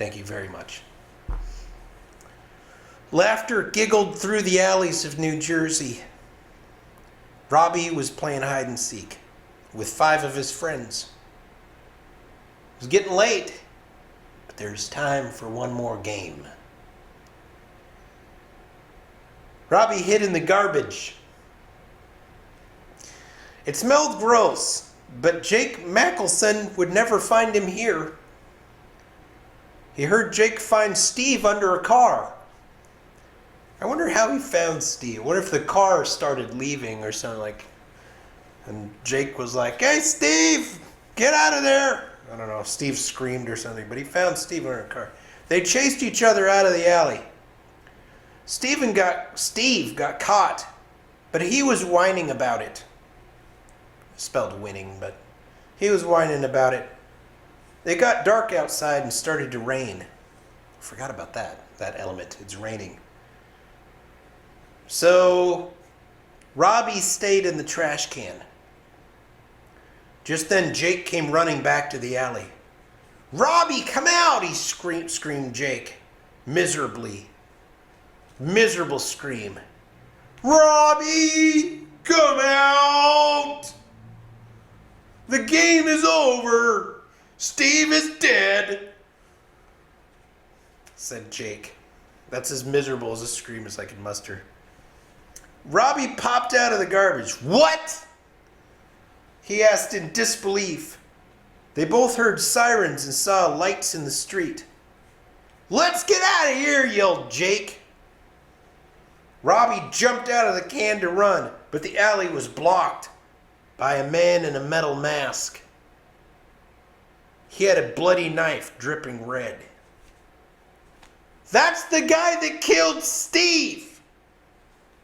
Thank you very much. Laughter giggled through the alleys of New Jersey. Robbie was playing hide and seek with 5 of his friends. It was getting late, but there's time for one more game. Robbie hid in the garbage. It smelled gross, but Jake Mackelson would never find him here. He heard Jake find Steve under a car. I wonder how he found Steve. I wonder if the car started leaving or something like. And Jake was like, "Hey, Steve, get out of there." I don't know, Steve screamed or something, but he found Steve under a car. They chased each other out of the alley. Steve got caught, but he was whining about it. Spelled winning, but he was whining about it. It got dark outside and started to rain. Forgot about that element. It's raining. So Robbie stayed in the trash can. Just then Jake came running back to the alley. "Robbie, come out!" he screamed Jake. Miserably. Miserable scream. "Robbie, come out! The game is over! Steve is dead!" said Jake. That's as miserable as a scream as I could muster. Robbie popped out of the garbage. "What?" he asked in disbelief. They both heard sirens and saw lights in the street. "Let's get out of here!" yelled Jake. Robbie jumped out of the can to run, but the alley was blocked by a man in a metal mask. He had a bloody knife dripping red. "That's the guy that killed Steve,"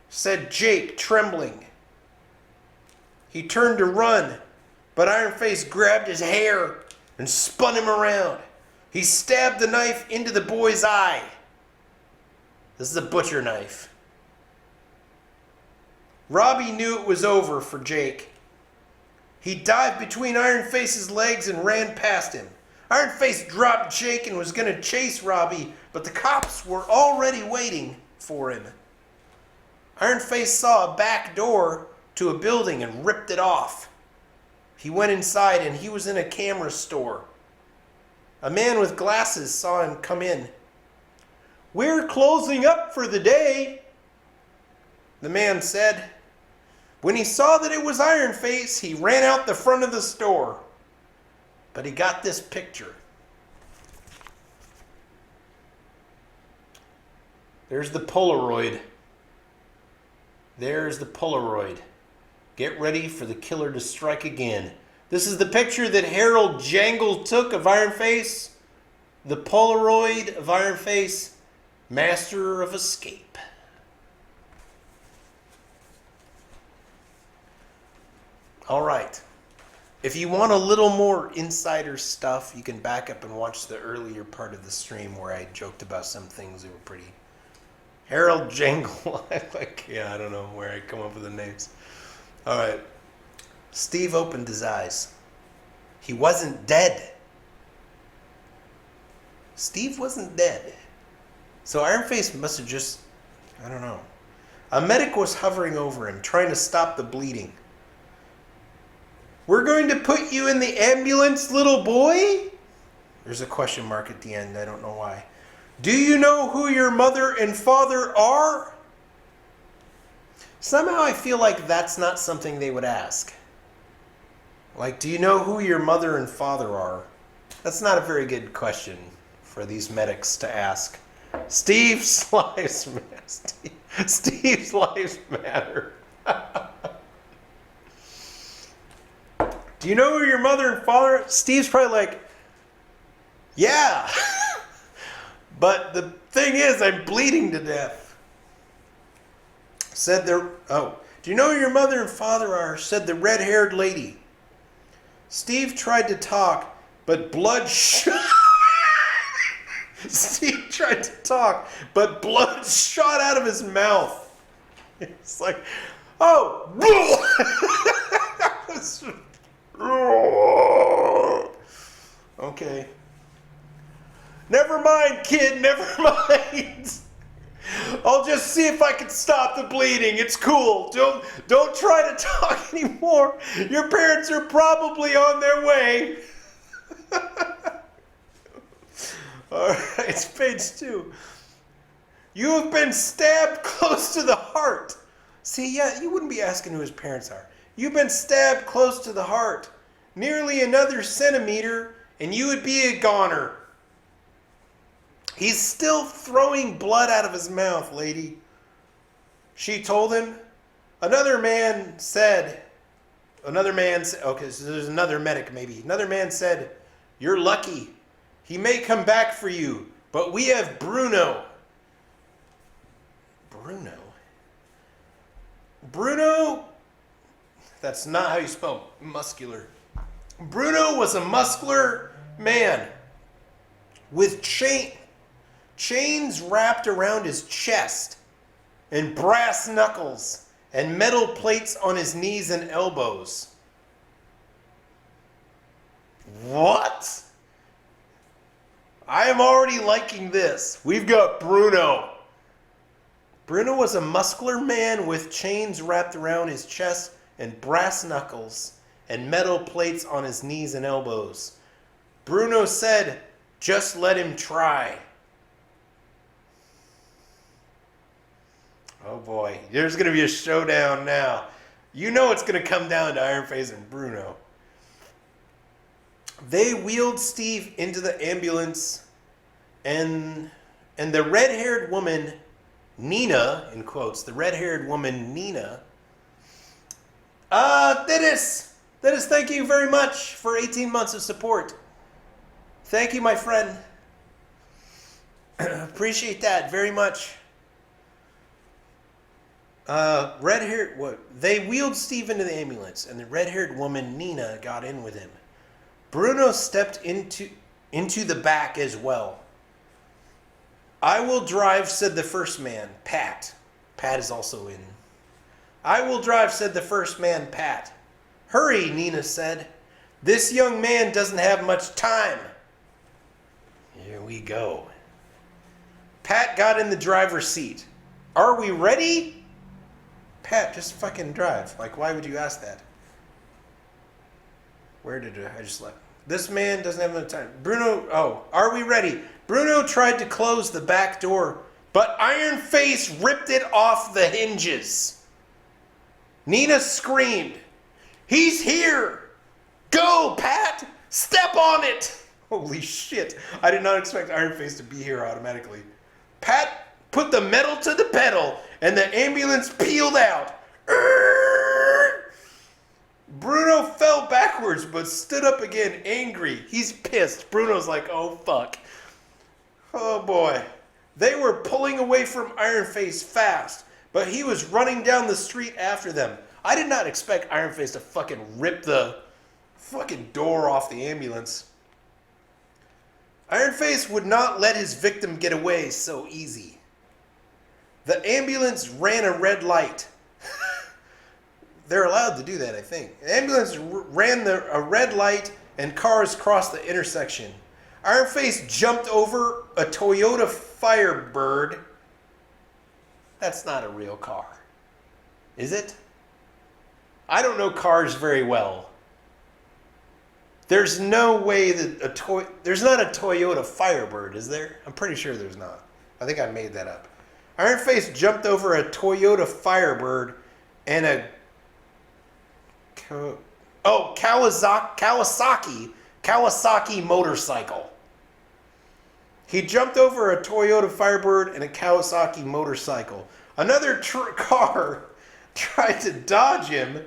said Jake, trembling. He turned to run, but Ironface grabbed his hair and spun him around. He stabbed the knife into the boy's eye. This is a butcher knife. Robbie knew it was over for Jake. He dived between Ironface's legs and ran past him. Ironface dropped Jake and was going to chase Robbie, but the cops were already waiting for him. Ironface saw a back door to a building and ripped it off. He went inside and he was in a camera store. A man with glasses saw him come in. "We're closing up for the day," the man said. When he saw that it was Ironface, he ran out the front of the store. But he got this picture. There's the Polaroid. There's the Polaroid. Get ready for the killer to strike again. This is the picture that Harold Jangle took of Ironface. The Polaroid of Ironface, master of escape. All right. If you want a little more insider stuff, you can back up and watch the earlier part of the stream where I joked about some things that were pretty. Harold Jangle. I don't know where I come up with the names. All right. Steve opened his eyes. He wasn't dead. Steve wasn't dead. So Ironface must have just, I don't know. A medic was hovering over him, trying to stop the bleeding. "We're going to put you in the ambulance, little boy?" There's a question mark at the end. I don't know why. "Do you know who your mother and father are?" Somehow I feel like that's not something they would ask. Like, do you know who your mother and father are? That's not a very good question for these medics to ask. Steve's lives matter. Steve's lives matter. "Do you know who your mother and father are?" Steve's probably like, "Yeah." But the thing is, I'm bleeding to death. "Do you know who your mother and father are?" said the red-haired lady. Steve tried to talk, but blood Steve tried to talk, but blood shot out of his mouth. It's like, "Oh!" Okay. Never mind, kid, never mind. I'll just see if I can stop the bleeding. It's cool. Don't try to talk anymore. Your parents are probably on their way. All right, it's page 2. You have been stabbed close to the heart. See, yeah, you wouldn't be asking who his parents are. You've been stabbed close to the heart. Nearly another centimeter, and you would be a goner. He's still throwing blood out of his mouth, lady. She told him. Another man said, okay, so there's another medic maybe. Another man said, you're lucky. He may come back for you, but we have Bruno. Bruno, that's not how you spell muscular. Bruno was a muscular man with chains wrapped around his chest and brass knuckles and metal plates on his knees and elbows. What? I am already liking this. We've got Bruno. Bruno was a muscular man with chains wrapped around his chest and brass knuckles and metal plates on his knees and elbows. Bruno said, just let him try. Oh boy, there's going to be a showdown now. You know it's going to come down to Ironface and Bruno. They wheeled Steve into the ambulance, and the red-haired woman, Nina, in quotes, the red-haired woman, Nina, Dennis, thank you very much for 18 months of support. Thank you, my friend. Appreciate that very much. They wheeled Steve into the ambulance, and the red-haired woman, Nina, got in with him. Bruno stepped into the back as well. I will drive, said the first man, Pat. Pat is also in. I will drive, said the first man, Pat. Hurry, Nina said. This young man doesn't have much time. Here we go. Pat got in the driver's seat. Are we ready? Pat, just fucking drive. Like, why would you ask that? Where did I just left? This man doesn't have enough time. Bruno, are we ready? Bruno tried to close the back door, but Ironface ripped it off the hinges. Nina screamed, he's here! Go, Pat! Step on it! Holy shit. I did not expect Ironface to be here automatically. Pat put the metal to the pedal, and the ambulance peeled out. Bruno fell backwards, but stood up again, angry. He's pissed. Bruno's like, oh, fuck. Oh, boy. They were pulling away from Ironface fast, but he was running down the street after them. I did not expect Ironface to fucking rip the fucking door off the ambulance. Ironface would not let his victim get away so easy. The ambulance ran a red light. They're allowed to do that, I think. The ambulance ran a red light and cars crossed the intersection. Ironface jumped over a Toyota Firebird. That's not a real car. Is it? I don't know cars very well. There's no way that there's not a Toyota Firebird, is there? I'm pretty sure there's not. I think I made that up. Ironface jumped over a Toyota Firebird and a Kawasaki motorcycle. He jumped over a Toyota Firebird and a Kawasaki motorcycle. Another car tried to dodge him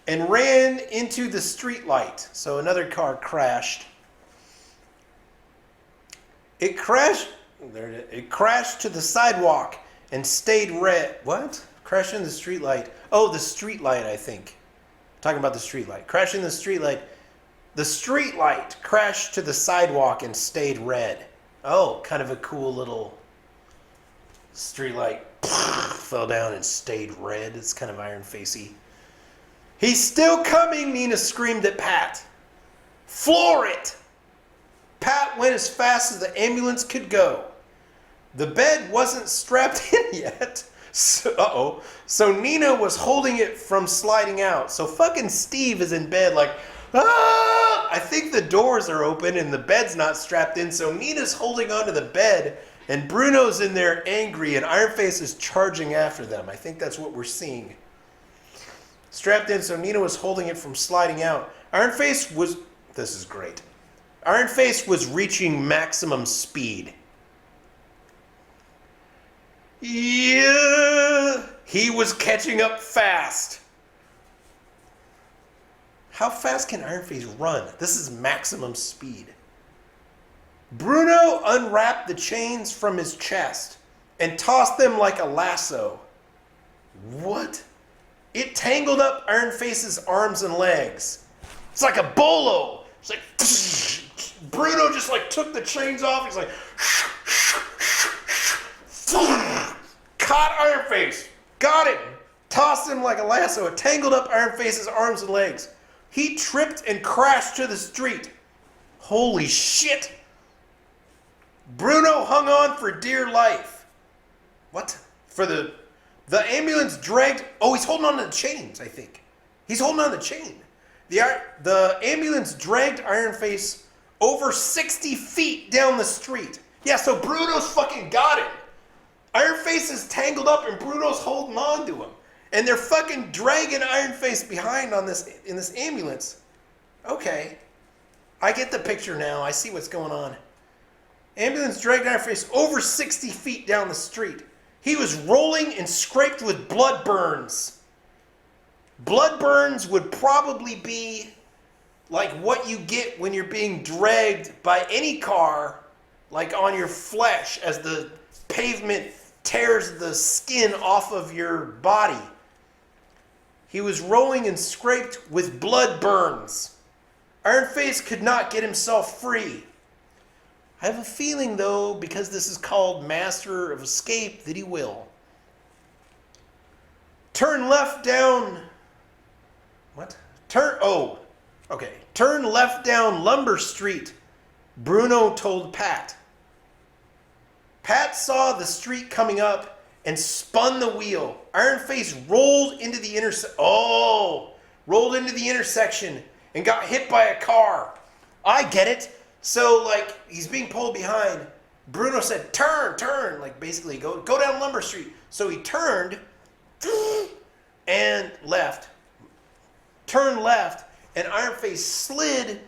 and ran into the street light. So another car crashed. It crashed to the sidewalk and stayed red. What? Crashed into the street light. Oh, the street light, I think. Talking about the street light. Crashed into the street light. The street light crashed to the sidewalk and stayed red. Oh, kind of a cool little street light. Fell down and stayed red. It's kind of Ironfacey. He's still coming, Nina screamed at Pat. Floor it! Pat went as fast as the ambulance could go. The bed wasn't strapped in yet. So Nina was holding it from sliding out. So fucking Steve is in bed like, ah! I think the doors are open and the bed's not strapped in. So Nina's holding onto the bed and Bruno's in there angry and Ironface is charging after them. I think that's what we're seeing. Strapped in, so Nina was holding it from sliding out. Ironface was, this is great. Ironface was reaching maximum speed. Yeah, he was catching up fast. How fast can Ironface run? This is maximum speed. Bruno unwrapped the chains from his chest and tossed them like a lasso. What? It tangled up Ironface's arms and legs. It's like a bolo. It's like, Bruno just like took the chains off. He's like, caught Ironface. Got him. Tossed him like a lasso. It tangled up Ironface's arms and legs. He tripped and crashed to the street. Holy shit. Bruno hung on for dear life. What? For the ambulance dragged... Oh, he's holding on to the chains, I think. He's holding on to the chain. The ambulance dragged Ironface over 60 feet down the street. Yeah, so Bruno's fucking got him. Ironface is tangled up and Bruno's holding on to him. And they're fucking dragging Ironface behind in this ambulance. Okay. I get the picture now. I see what's going on. Ambulance dragged Ironface over 60 feet down the street. He was rolling and scraped with blood burns. Blood burns would probably be like what you get when you're being dragged by any car, like on your flesh as the pavement tears the skin off of your body. He was rolling and scraped with blood burns. Ironface could not get himself free. I have a feeling, though, because this is called Master of Escape, that he will. Turn left down... What? Turn left down Lumber Street, Bruno told Pat. Pat saw the street coming up and spun the wheel. Ironface rolled into the intersection and got hit by a car. I get it. So, like, he's being pulled behind. Bruno said, turn, like, basically, go down Lumber Street. So he turned and left. Turned left, and Ironface slid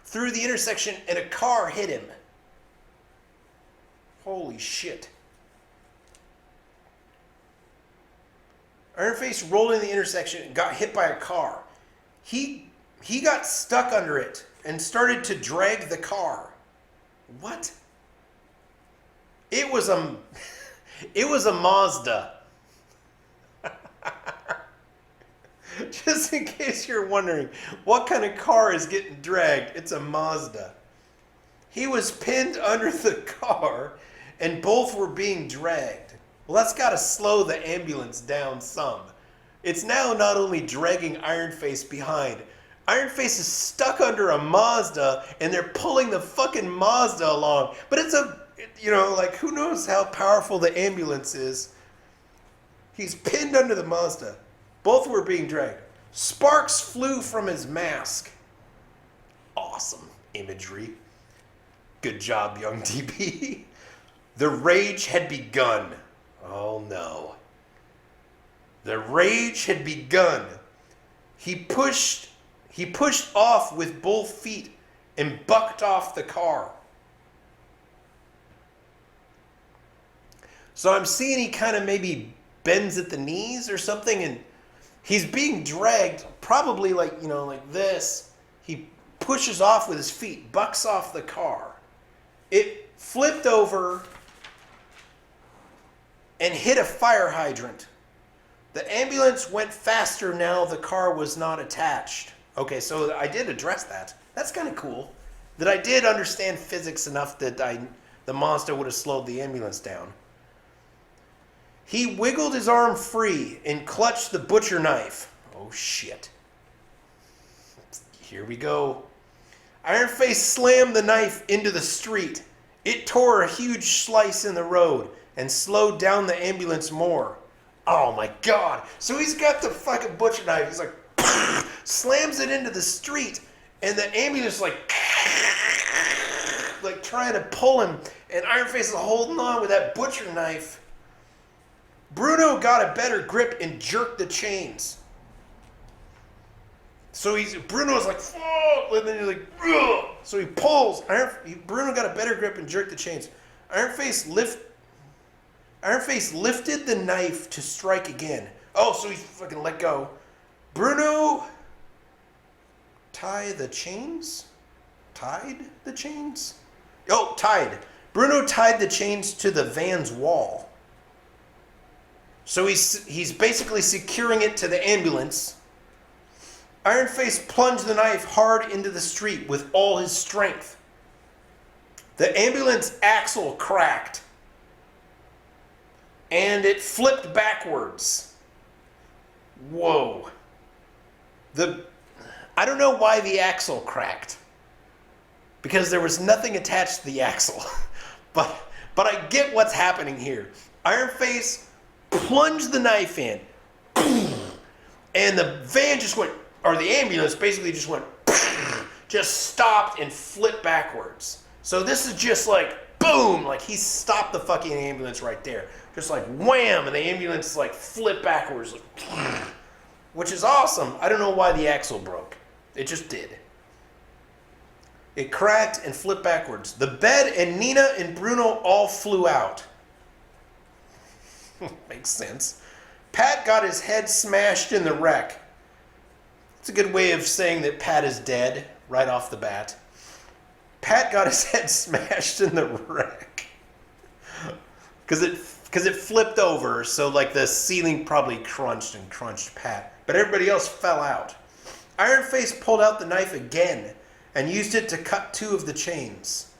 through the intersection, and a car hit him. Holy shit. Ironface rolled in the intersection and got hit by a car. He got stuck under it and started to drag the car. What? It was a Mazda. Just in case you're wondering what kind of car is getting dragged, it's a Mazda. He was pinned under the car and both were being dragged. Well, that's got to slow the ambulance down some. It's now not only dragging Ironface behind. Ironface is stuck under a Mazda and they're pulling the fucking Mazda along. But it's who knows how powerful the ambulance is. He's pinned under the Mazda. Both were being dragged. Sparks flew from his mask. Awesome imagery. Good job, young DB. The rage had begun. Oh no. The rage had begun. He pushed off with both feet and bucked off the car. So I'm seeing he kind of maybe bends at the knees or something, and he's being dragged probably like this. He pushes off with his feet, bucks off the car. It flipped over and hit a fire hydrant. The ambulance went faster now the car was not attached. Okay, so I did address that. That's kind of cool. That I did understand physics enough that the monster would have slowed the ambulance down. He wiggled his arm free and clutched the butcher knife. Oh shit. Here we go. Ironface slammed the knife into the street. It tore a huge slice in the road and slowed down the ambulance more. Oh my God. So he's got the fucking butcher knife. He's like, slams it into the street, and the ambulance like trying to pull him, and Ironface is holding on with that butcher knife. Bruno got a better grip and jerked the chains. So Bruno's like, oh, and then he's like, ugh. So he pulls. Bruno got a better grip and jerked the chains. Ironface lifted the knife to strike again. Oh, so he fucking let go. Bruno tied the chains? Oh, tied. Bruno tied the chains to the van's wall. So he's basically securing it to the ambulance. Ironface plunged the knife hard into the street with all his strength. The ambulance axle cracked, and it flipped backwards. Whoa. I don't know why the axle cracked, because there was nothing attached to the axle. but I get what's happening here. Ironface plunged the knife in, and the van just went, or the ambulance basically just went, just stopped and flipped backwards. So this is just like, boom, like he stopped the fucking ambulance right there. Just like wham, and the ambulance like flipped backwards, like, which is awesome. I don't know why the axle broke. It just did. It cracked and flipped backwards. The bed and Nina and Bruno all flew out. Makes sense. Pat got his head smashed in the wreck. It's a good way of saying that Pat is dead right off the bat. Pat got his head smashed in the wreck. Because it flipped over, so like the ceiling probably crunched Pat. But everybody else fell out. Ironface pulled out the knife again and used it to cut two of the chains.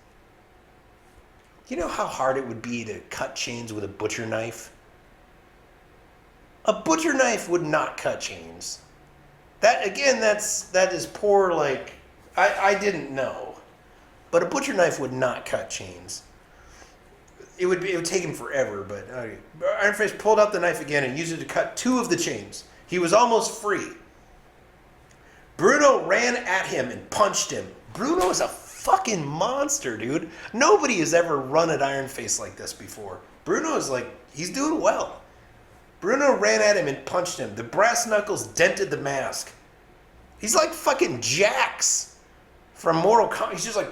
You know how hard it would be to cut chains with a butcher knife? A butcher knife would not cut chains. That is poor, like, I didn't know. But a butcher knife would not cut chains. It would take him forever, but Ironface pulled out the knife again and used it to cut two of the chains. He was almost free. Bruno ran at him and punched him. Bruno is a fucking monster, dude. Nobody has ever run at Ironface like this before. Bruno is like, he's doing well. Bruno ran at him and punched him. The brass knuckles dented the mask. He's like fucking Jax from Mortal Kombat. He's just like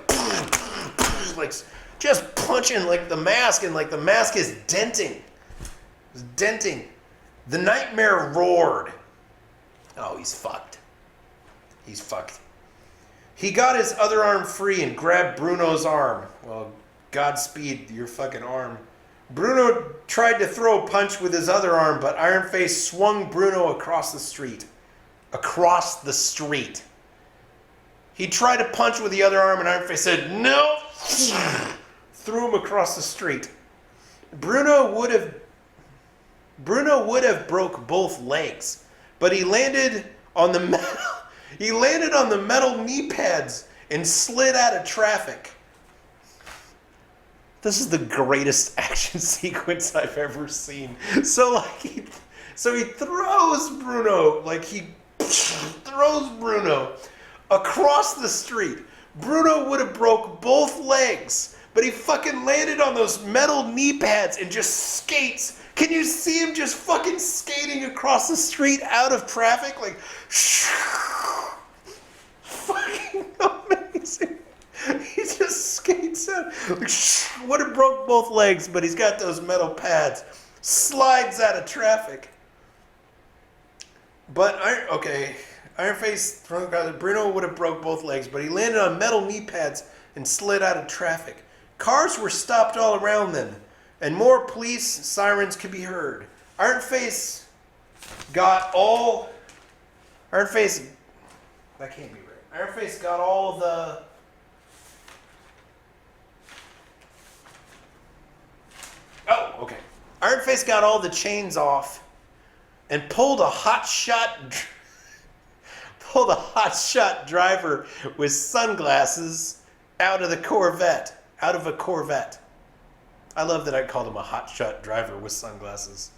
just punching like the mask, and like the mask is denting. It's denting. The nightmare roared. Oh, he's fucked. He's fucked. He got his other arm free and grabbed Bruno's arm. Well, Godspeed your fucking arm. Bruno tried to throw a punch with his other arm, but Ironface swung Bruno across the street. Across the street. He tried to punch with the other arm, and Ironface said, no! Threw him across the street. Bruno would have broke both legs, but he landed on the metal knee pads and slid out of traffic. This is the greatest action sequence I've ever seen. So he throws Bruno, throws Bruno across the street. Bruno would have broke both legs, but he fucking landed on those metal knee pads and just skates. Can you see him just fucking skating across the street out of traffic? Like, fucking amazing. He just skates out. Like, would have broke both legs, but he's got those metal pads. Slides out of traffic. But, Ironface, Bruno would have broke both legs, but he landed on metal knee pads and slid out of traffic. Cars were stopped all around them, and more police sirens could be heard. Ironface got all... that can't be right. Ironface got all the... Oh, okay. Ironface got all the chains off and pulled a hot shot pulled a hotshot driver with sunglasses out of a Corvette. I love that I called him a hotshot driver with sunglasses.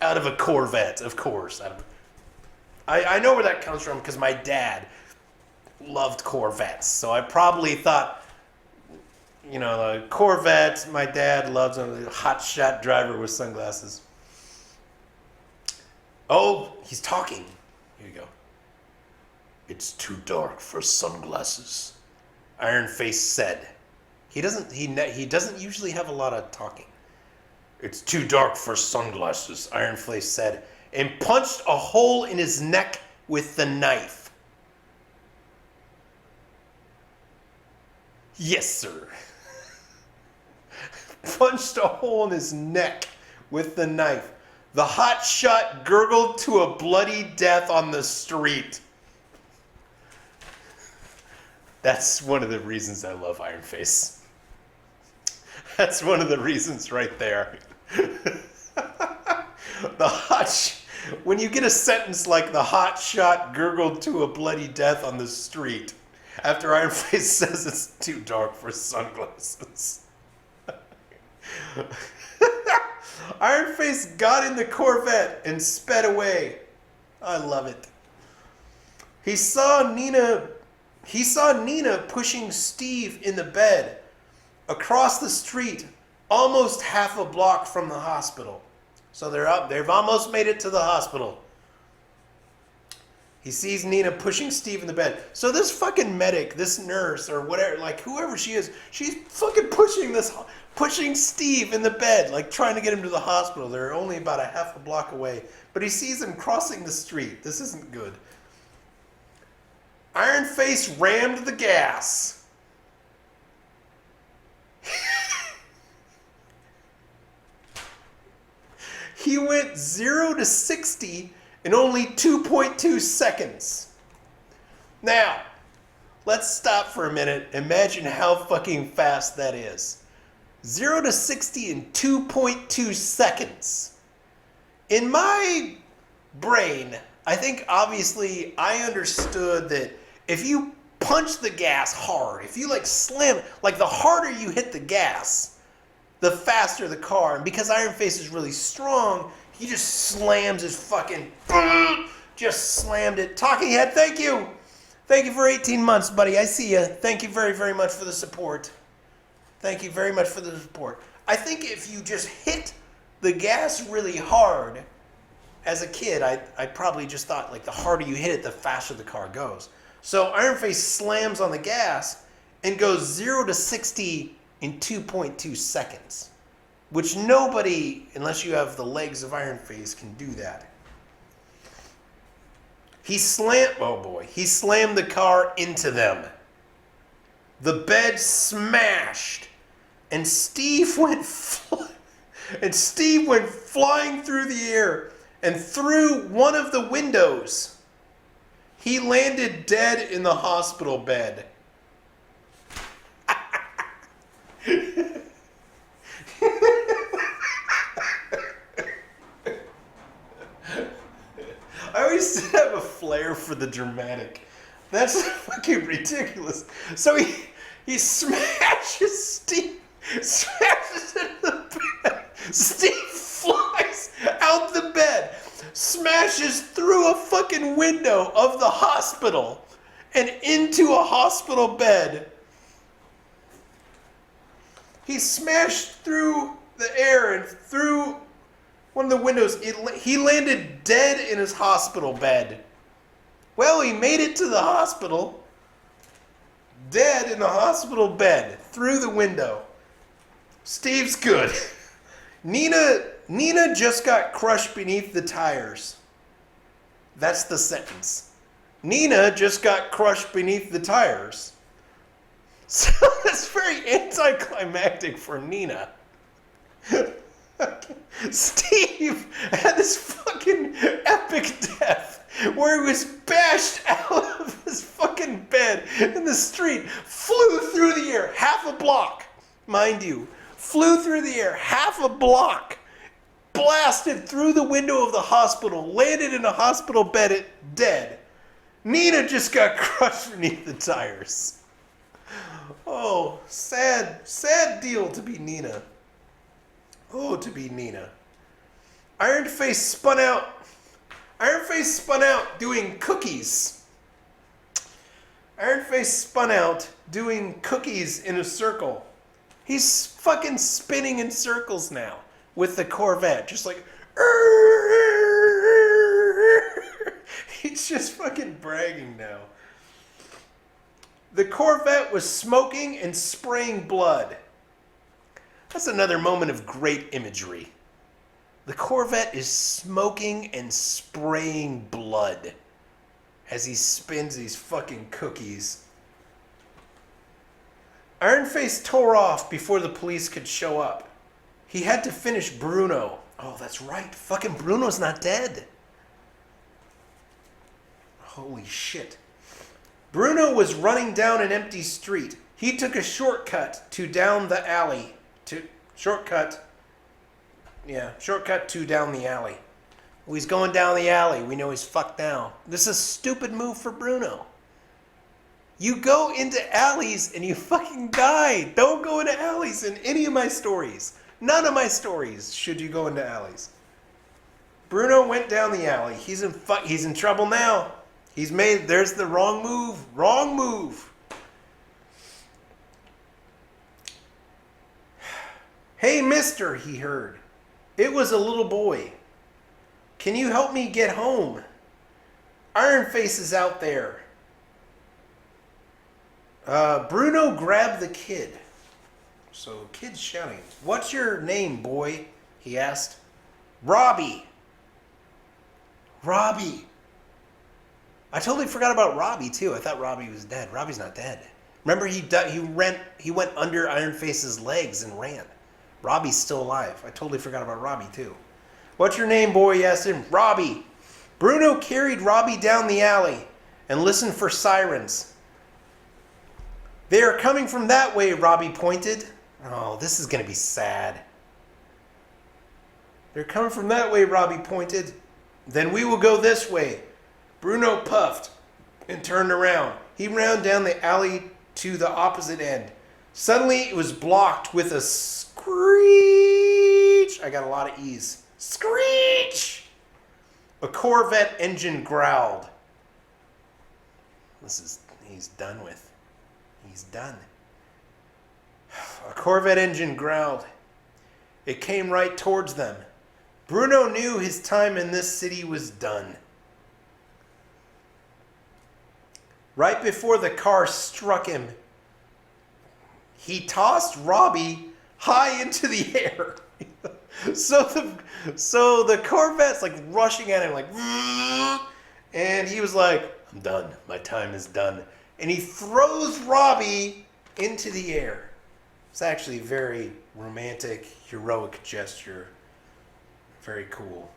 Out of a Corvette, of course. I know where that comes from because my dad loved Corvettes. So I probably thought, the Corvette, my dad loves a hotshot driver with sunglasses. Oh, he's talking. Here you go. It's too dark for sunglasses, Ironface said. He doesn't usually have a lot of talking. It's too dark for sunglasses, Ironface said, and punched a hole in his neck with the knife. Yes, sir. Punched a hole in his neck with the knife. The hot shot gurgled to a bloody death on the street. That's one of the reasons I love Ironface. That's one of the reasons right there. When you get a sentence like the hot shot gurgled to a bloody death on the street, after Ironface says it's too dark for sunglasses. Ironface got in the Corvette and sped away. I love it. He saw Nina pushing Steve in the bed across the street, almost half a block from the hospital. So they've almost made it to the hospital. He sees Nina pushing Steve in the bed. So this fucking medic, this nurse or whatever, like whoever she is, she's fucking pushing Steve in the bed, like trying to get him to the hospital. They're only about a half a block away. But he sees him crossing the street. This isn't good. Ironface rammed the gas. He went 0 to 60 in only 2.2 seconds. Now, let's stop for a minute. Imagine how fucking fast that is. 0 to 60 in 2.2 seconds. In my brain, I think obviously I understood that if you punch the gas hard, if you slam, the harder you hit the gas, the faster the car. And because Ironface is really strong, he just slams his fucking, just slammed it. Talking Head, thank you. Thank you for 18 months, buddy. I see you. Thank you very, very much for the support. Thank you very much for the support. I think if you just hit the gas really hard, as a kid, I probably just thought, the harder you hit it, the faster the car goes. So Ironface slams on the gas and goes 0 to 60 in 2.2 seconds, which nobody, unless you have the legs of Ironface, can do that. He slammed the car into them. The bed smashed, and Steve went flying through the air and through one of the windows. He landed dead in the hospital bed. I always have a flair for the dramatic. That's fucking ridiculous. So he smashes Steve, smashes into the bed. Steve flies out the bed, smashes through a fucking window of the hospital and into a hospital bed. He smashed through the air and through one of the windows. He landed dead in his hospital bed. Well, he made it to the hospital. Dead in the hospital bed. Through the window. Steve's good. Nina just got crushed beneath the tires. That's the sentence. Nina just got crushed beneath the tires. So that's very anticlimactic for Nina. Steve had this fucking epic death where he was bashed out of his fucking bed in the street, flew through the air, half a block, mind you, flew through the air, half a block, blasted through the window of the hospital, landed in a hospital bed dead. Nina just got crushed beneath the tires. Oh, sad, sad deal to be Nina. Oh, to be Nina. Ironface spun out. Ironface spun out doing cookies. Ironface spun out doing cookies in a circle. He's fucking spinning in circles now with the Corvette. Just like... He's just fucking bragging now. The Corvette was smoking and spraying blood. That's another moment of great imagery. The Corvette is smoking and spraying blood as he spins these fucking cookies. Ironface tore off before the police could show up. He had to finish Bruno. Oh, that's right. Fucking Bruno's not dead. Holy shit. Bruno was running down an empty street. He took a shortcut to down the alley. Shortcut to down the alley. Well, he's going down the alley. We know he's fucked now. This is a stupid move for Bruno. You go into alleys and you fucking die. Don't go into alleys in any of my stories. None of my stories should you go into alleys. Bruno went down the alley. He's in trouble now. There's the wrong move. Wrong move. Hey, mister, he heard. It was a little boy. Can you help me get home? Ironface is out there. Bruno grabbed the kid. So, kid's shouting. What's your name, boy? He asked. Robbie. Robbie. I totally forgot about Robbie, too. I thought Robbie was dead. Robbie's not dead. Remember, he went under Ironface's legs and ran. Robbie's still alive. I totally forgot about Robbie, too. What's your name, boy? He asked him. Robbie. Bruno carried Robbie down the alley and listened for sirens. They are coming from that way, Robbie pointed. Oh, this is going to be sad. They're coming from that way, Robbie pointed. Then we will go this way. Bruno puffed and turned around. He ran down the alley to the opposite end. Suddenly, it was blocked with a screech. I got a lot of E's. Screech! A Corvette engine growled. He's done with. He's done. A Corvette engine growled. It came right towards them. Bruno knew his time in this city was done. Right before the car struck him, he tossed Robbie high into the air. So the Corvette's like rushing at him like, and he was like, I'm done. My time is done. And he throws Robbie into the air. It's actually a very romantic, heroic gesture. Very cool.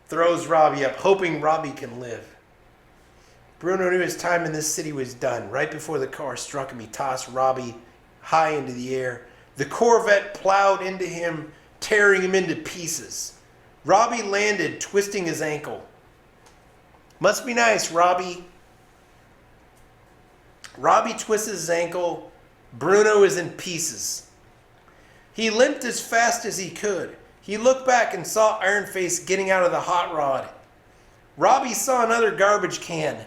Throws Robbie up, hoping Robbie can live. Bruno knew his time in this city was done. Right before the car struck him, he tossed Robbie high into the air. The Corvette plowed into him, tearing him into pieces. Robbie landed, twisting his ankle. Must be nice, Robbie. Robbie twists his ankle. Bruno is in pieces. He limped as fast as he could. He looked back and saw Ironface getting out of the hot rod. Robbie saw another garbage can.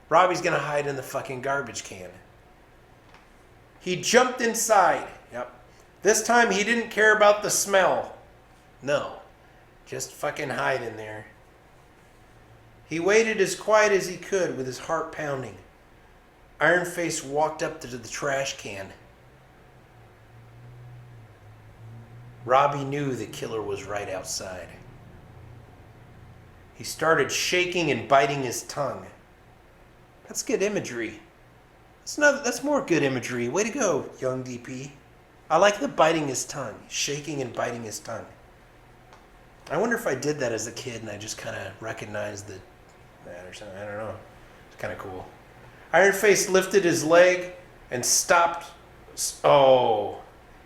Robbie's going to hide in the fucking garbage can. He jumped inside. Yep. This time he didn't care about the smell. No. Just fucking hide in there. He waited as quiet as he could with his heart pounding. Ironface walked up to the trash can. Robbie knew the killer was right outside. He started shaking and biting his tongue. That's good imagery. That's more good imagery. Way to go, young DP. I like the biting his tongue. Shaking and biting his tongue. I wonder if I did that as a kid and I just kind of recognized that or something. I don't know. It's kind of cool. Ironface lifted his leg and stopped. Oh.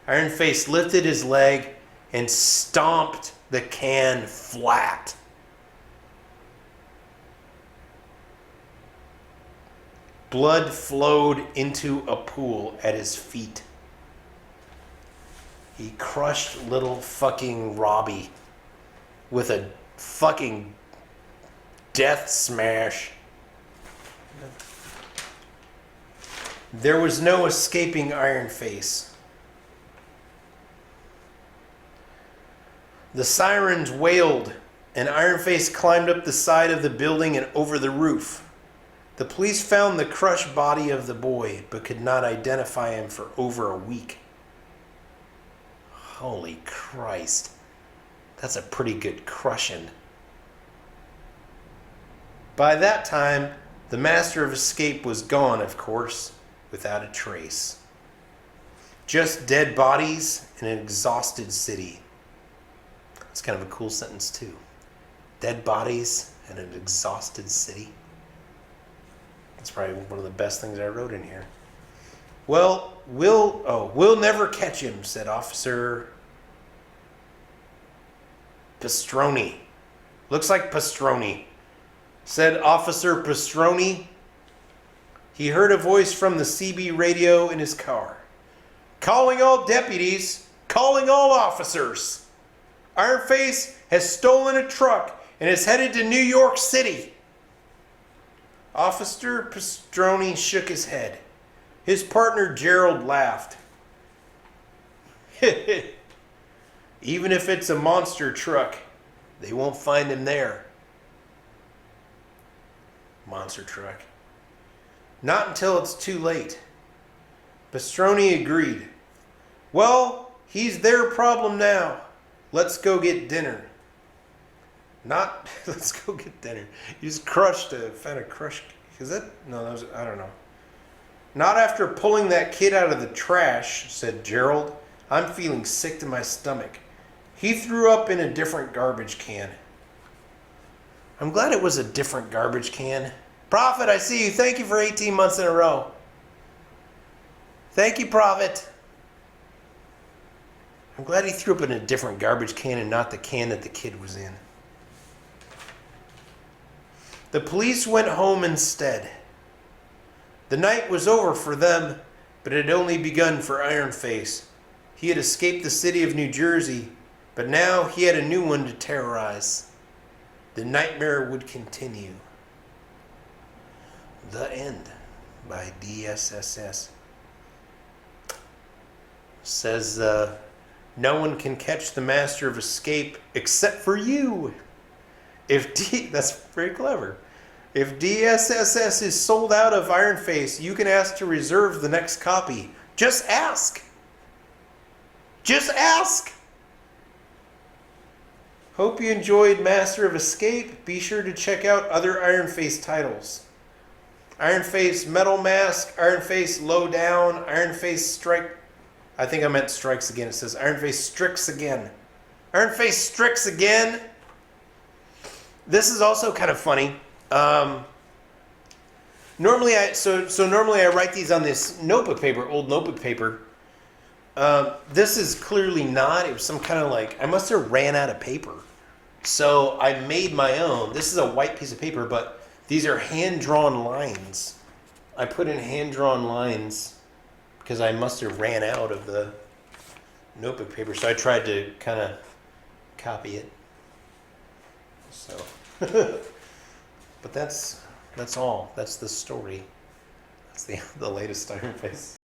Ironface lifted his leg and stomped the can flat. Blood flowed into a pool at his feet. He crushed little fucking Robbie with a fucking death smash. There was no escaping Ironface. The sirens wailed, and Ironface climbed up the side of the building and over the roof. The police found the crushed body of the boy, but could not identify him for over a week. Holy Christ. That's a pretty good crushing. By that time, the Master of Escape was gone, of course, without a trace. Just dead bodies in an exhausted city. That's kind of a cool sentence, too. Dead bodies in an exhausted city. That's probably one of the best things I wrote in here. Well, we'll never catch him, said Officer Pastroni. Looks like Pastroni. Said Officer Pastroni. He heard a voice from the CB radio in his car. Calling all deputies, calling all officers. Ironface has stolen a truck and is headed to New York City. Officer Pastroni shook his head. His partner Gerald laughed. Even if it's a monster truck, they won't find him there. Monster truck. Not until it's too late. Pastroni agreed. Well, he's their problem now. Let's go get dinner. Let's go get dinner. You just found a crushed. Is that? No, that was, I don't know. Not after pulling that kid out of the trash, said Gerald. I'm feeling sick to my stomach. He threw up in a different garbage can. I'm glad it was a different garbage can. Prophet, I see you. Thank you for 18 months in a row. Thank you, Prophet. I'm glad he threw up in a different garbage can and not the can that the kid was in. The police went home instead. The night was over for them, but it had only begun for Ironface. He had escaped the city of New Jersey, but now he had a new one to terrorize. The nightmare would continue. The End by DSSSS. Says, no one can catch the Master of Escape except for you. That's very clever. If DSSS is sold out of Ironface, you can ask to reserve the next copy. Just ask. Just ask. Hope you enjoyed Master of Escape. Be sure to check out other Ironface titles. Ironface Metal Mask, Ironface Lowdown, Ironface Strike. I think I meant Strikes Again. It says Ironface Strikes Again. Ironface Strikes Again. This is also kind of funny. Normally I write these on this notebook paper, old notebook paper. This is clearly not. It was some kind of I must have ran out of paper. So I made my own. This is a white piece of paper, but these are hand-drawn lines. I put in hand-drawn lines because I must have ran out of the notebook paper. So I tried to kind of copy it. So, but that's all. That's the story. That's the latest Ironface.